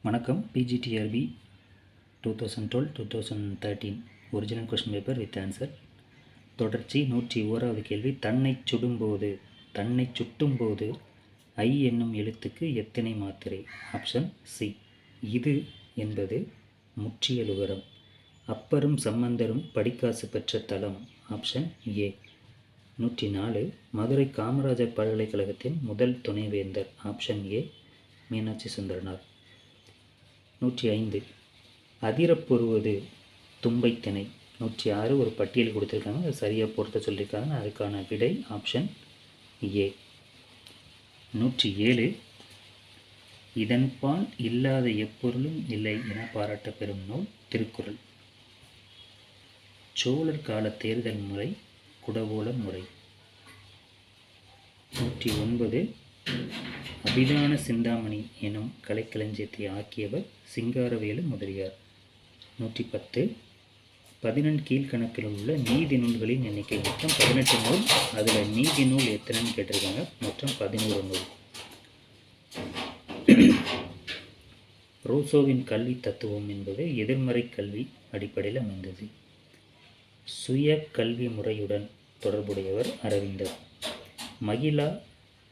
வணக்கம். PGTRB 2012-2013 original question paper with answer. தொடர்ச்சி 101வது கேள்வி. தன்னை சுட்டும்போது ஐ என்னும் எழுத்துக்கு எத்தனை மாத்திரை? Option C. இது என்பது முற்றியலுகரம். அப்பரும் சம்பந்தரும் படிக்காசு பெற்ற தலம். Option A. 104. மதுரை காமராஜர் பல்கலைக்கழகத்தின் முதல் துணைவேந்தர். Option A Meenakshi Sundaranar. 105. அதிரப்பொருவது தும்பைத்திணை. 106 ஒரு பட்டியல் கொடுத்துருக்காங்க, அது சரியாக பொறுத்த சொல்லியிருக்காங்க. அதுக்கான விடை ஆப்ஷன் ஏ. 107. இதன்பால் இல்லாத எப்பொருளும் இல்லை என பாராட்ட பெறும் நூல் திருக்குறள். சோழர் கால தேர்தல் முறை குடவோல முறை. 109. அபிதான சிந்தாமணி எனும் கலைக்களஞ்சியத்தை ஆக்கியவர் சிங்காரவேலு முதலியார். 110. 11 கீழ்கணக்கில் உள்ள நீதி நூல்களின் எண்ணிக்கை. மொத்தம் 18 நூல். அதில் நீதி நூல் எத்தனைன்னு கேட்டிருக்காங்க. மொத்தம் 11 நூல். ரூசோவின் கல்வி தத்துவம் என்பது எதிர்மறை கல்வி அடிப்படையில் அமைந்தது. சுய கல்வி முறையுடன் தொடர்புடையவர் அரவிந்தர். மகிழா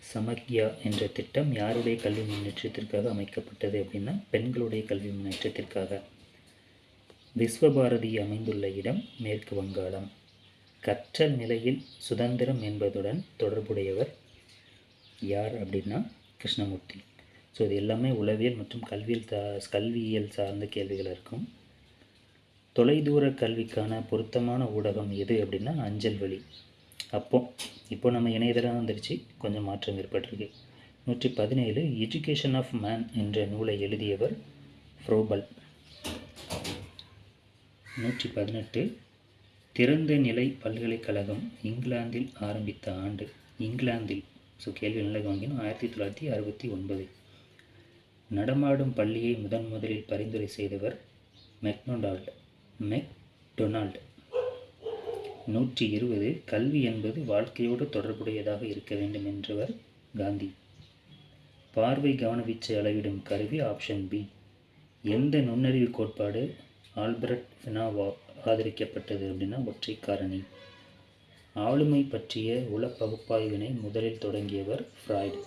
சமக்யா என்ற திட்டம் யாருடைய கல்வி முன்னேற்றத்திற்காக அமைக்கப்பட்டது அப்படின்னா பெண்களுடைய கல்வி முன்னேற்றத்திற்காக. விஸ்வபாரதி அமைந்துள்ள இடம் மேற்கு வங்காளம். கற்றல் நிலையில் சுதந்திரம் என்பதுடன் தொடர்புடையவர் யார் அப்படின்னா கிருஷ்ணமூர்த்தி. ஸோ இது எல்லாமே உளவியல் மற்றும் கல்வியியல் சார்ந்த கேள்விகள் இருக்கும். தொலைதூர கல்விக்கான பொருத்தமான ஊடகம் எது அப்படின்னா அஞ்சல் வழி. இப்போ நம்ம இணையதளம் வந்துடுச்சு, கொஞ்சம் மாற்றம் ஏற்பட்டிருக்கு. 117. எஜுகேஷன் ஆஃப் மேன் என்ற நூலை எழுதியவர் ஃப்ரோபல். 118. திறந்த நிலை பல்கலைக்கழகம் இங்கிலாந்தில் ஆரம்பித்த ஆண்டு. இங்கிலாந்தில். ஸோ கேள்வி நல்லா வாங்கினோம். 1969. நடமாடும் பள்ளியை முதலில் பரிந்துரை செய்தவர் மெக்டொனால்ட். 120. கல்வி என்பது வாழ்க்கையோடு தொடர்புடையதாக இருக்க வேண்டும் என்றவர் காந்தி. பார்வை கவனவீச்சை அளவிடும் கருவி. Option B. எந்த நுண்ணறிவு கோட்பாடு ஆல்பர்ட் ஃபினாவா ஆதரிக்கப்பட்டது அப்படின்னா ஒற்றை காரணி. ஆளுமை பற்றிய உள பகுப்பாய்வினை முதலில் தொடங்கியவர் ஃப்ராய்டு.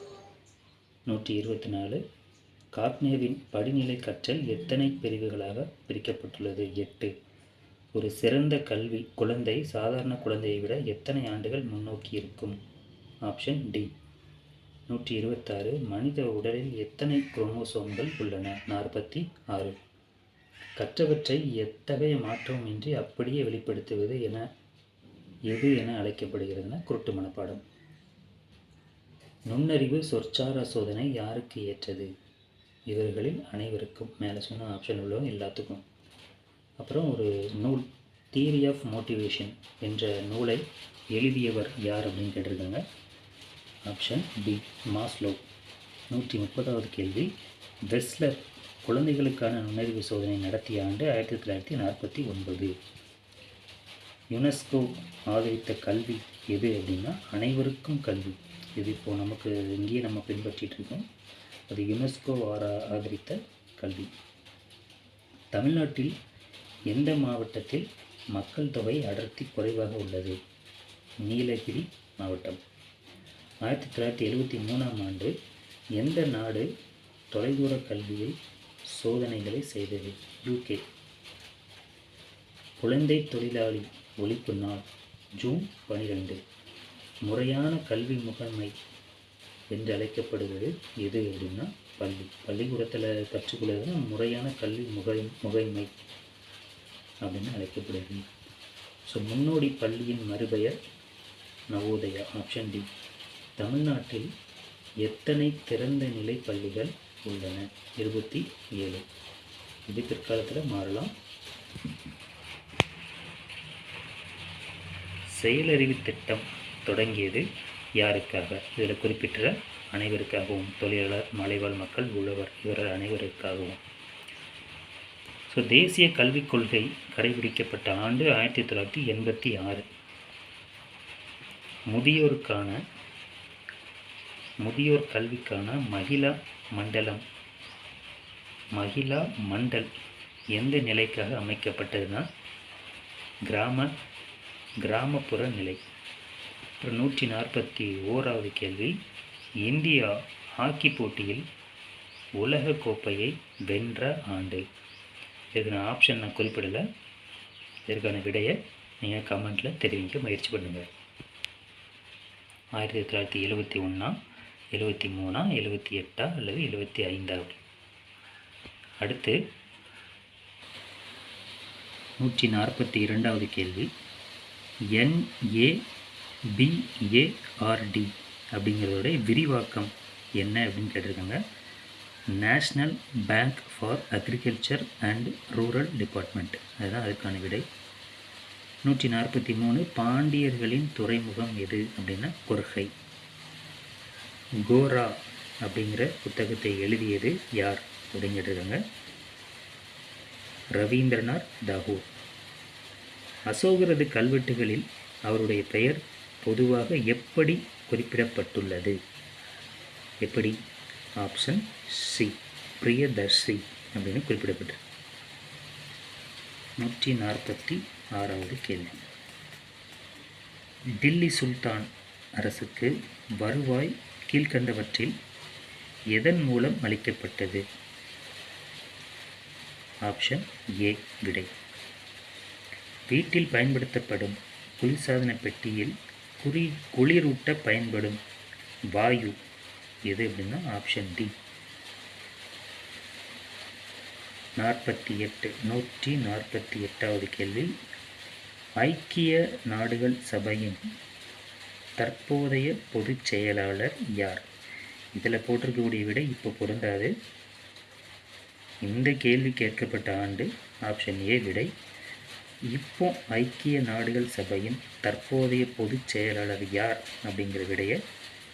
124. காப்னேவின் படிநிலை கற்றல் எத்தனை பிரிவுகளாக பிரிக்கப்பட்டுள்ளது? 8. ஒரு சிறந்த கல்வி குழந்தை சாதாரண குழந்தையை விட எத்தனை ஆண்டுகள் முன்னோக்கி இருக்கும்? Option D. 126. மனித உடலில் எத்தனை குரோமோசோம்கள் உள்ளன? 46. கற்றவற்றை எத்தகைய மாற்றமும் இன்றி அப்படியே வெளிப்படுத்துவது எது என அழைக்கப்படுகிறதுனா குருட்டு மனப்பாடம். நுண்ணறிவு சொற்சாரா சோதனை யாருக்கு ஏற்றது? இவர்களில் அனைவருக்கும். மேலே சொன்ன ஆப்ஷன் உள்ளவங்க எல்லாத்துக்கும். அப்புறம் ஒரு நூல் தியரி ஆஃப் மோட்டிவேஷன் என்ற நூலை எழுதியவர் யார் அப்படின்னு கேட்டிருக்காங்க. Option B. மாஸ்லோ. 130வது கேள்வி. வெஸ்லர் குழந்தைகளுக்கான நுண்ணறிவு சோதனை நடத்திய ஆண்டு 1949. யுனெஸ்கோ ஆதரித்த கல்வி எது அப்படின்னா அனைவருக்கும் கல்வி. இது இப்போது நமக்கு இங்கேயே நம்ம பின்பற்றிட்டு இருக்கோம். அது யுனெஸ்கோ ஆதரித்த கல்வி. தமிழ்நாட்டில் எந்த மாவட்டத்தில் மக்கள் தொகை அடர்த்தி குறைவாக உள்ளது? நீலகிரி மாவட்டம். 1973ஆம் ஆண்டு எந்த நாடு தொலைதூர கல்வியில் சோதனைகளை செய்தது? யூகே. குழந்தை தொழிலாளி ஒழிப்பு நாள் ஜூன் 12. முறையான கல்வி முகமை என்று அழைக்கப்படுவது எது அப்படின்னா பள்ளிக்கூடத்தில் கற்றுக்கொள்வதுன்னா முறையான கல்வி முகைமை அப்படின்னு அழைக்கப்படுது. ஸோ முன்னோடி பள்ளியின் மறுபெயர் நவோதயா. Option D. தமிழ்நாட்டில் எத்தனை திறந்த நிலை பள்ளிகள் உள்ளன? 27. இது பிற்காலத்தில் மாறலாம். செயலறிவு திட்டம் தொடங்கியது யாருக்காக? இதில் குறிப்பிட்ட அனைவருக்காகவும். தொழிலாளர், மலைவாழ் மக்கள், உழவர் இவர்கள் அனைவருக்காகவும். ஸோ தேசிய கல்விக் கொள்கை கடைபிடிக்கப்பட்ட ஆண்டு 1986. முதியோர் கல்விக்கான மகிழா மண்டலம் மகிழா மண்டல் எந்த நிலைக்காக அமைக்கப்பட்டதுன்னா கிராமப்புற நிலை. அப்புறம் 141வது கேள்வி, இந்தியா ஹாக்கி போட்டியில் உலக கோப்பையை வென்ற ஆண்டு. இதுக்கு நான் ஆப்ஷன் குறிப்பிடலை. இதற்கான விடையை நீங்கள் கமெண்ட்டில் தெரிவிக்க முயற்சி பண்ணுங்கள். 1971, 73, 78 அல்லது 75. அடுத்து 142வது கேள்வி, NABARD அப்படிங்கிறதோட விரிவாக்கம் என்ன அப்படின்னு கேட்டிருக்காங்க. National bank for agriculture and rural department. அதுதான் அதுக்கான விடை. 143, பாண்டியர்களின் துறைமுகம் எது அப்படின்னா கொர்கை. கோரா அப்படிங்கிற புத்தகத்தை எழுதியது யார் அப்படின்னு கேட்டிருக்காங்க. ரவீந்திரநாத் தாகூர். அசோகரது கல்வெட்டுகளில் அவருடைய பெயர் பொதுவாக எப்படி குறிப்பிடப்பட்டுள்ளது? எப்படி? ஆப்ஷன் சி, பிரியதர்சி அப்படின்னு குறிப்பிடப்பட்டது. 146வது கேள்வி, டில்லி சுல்தான் அரசுக்கு வருவாய் கீழ்கண்டவற்றில் எதன் மூலம் அளிக்கப்பட்டது? ஆப்ஷன் ஏ விடை. வீட்டில் பயன்படுத்தப்படும் குளிர்சாதன பெட்டியில் குளிரூட்ட பயன்படும் வாயு எது அப்படின்னா ஆப்ஷன் டி. 148வது கேள்வி, ஐக்கிய நாடுகள் சபையின் தற்போதைய பொதுச் செயலாளர் யார்? இதில் போட்டிருக்கக்கூடிய விட இப்போ பொருந்தாது. இந்த கேள்வி கேட்கப்பட்ட ஆண்டு ஆப்ஷன் ஏ விடை. இப்போ ஐக்கிய நாடுகள் சபையின் தற்போதைய பொதுச் செயலாளர் யார் அப்படிங்கிற விடையை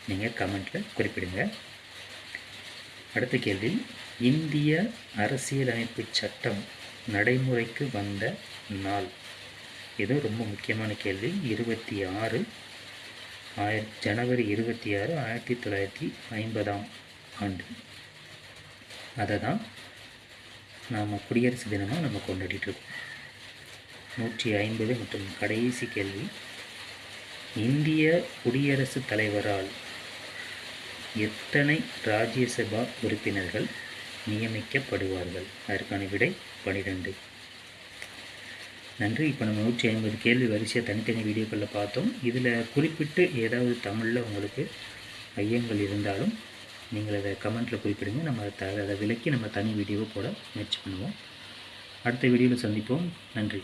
நீங்கள் கமெண்ட்டில் குறிப்பிடுங்க. அடுத்த கேள்வி, இந்திய அரசியலமைப்பு சட்டம் நடைமுறைக்கு வந்த நாள். இது ரொம்ப முக்கியமான கேள்வி. ஜனவரி 26, 1950 ஆண்டு. அதை தான் நாம் குடியரசு தினமாக நம்ம கொண்டாடிட்டுருக்கோம். 150 மற்றும் கடைசி கேள்வி, இந்திய குடியரசுத் தலைவரால் எத்தனை ராஜ்யசபா உறுப்பினர்கள் நியமிக்கப்படுவார்கள்? அதற்கான விடை 12. நன்றி. இப்போ நம்ம 150 கேள்வி வரிசையாக தனித்தனி வீடியோக்களில் பார்த்தோம். இதில் குறிப்பிட்டு ஏதாவது தமிழில் உங்களுக்கு ஐயங்கள் இருந்தாலும் நீங்கள் அதை கமெண்ட்டில் குறிப்பிடுங்க. நம்ம அதை விலக்கி நம்ம தனி வீடியோவை போட முயற்சி பண்ணுவோம். அடுத்த வீடியோவில் சந்திப்போம். நன்றி.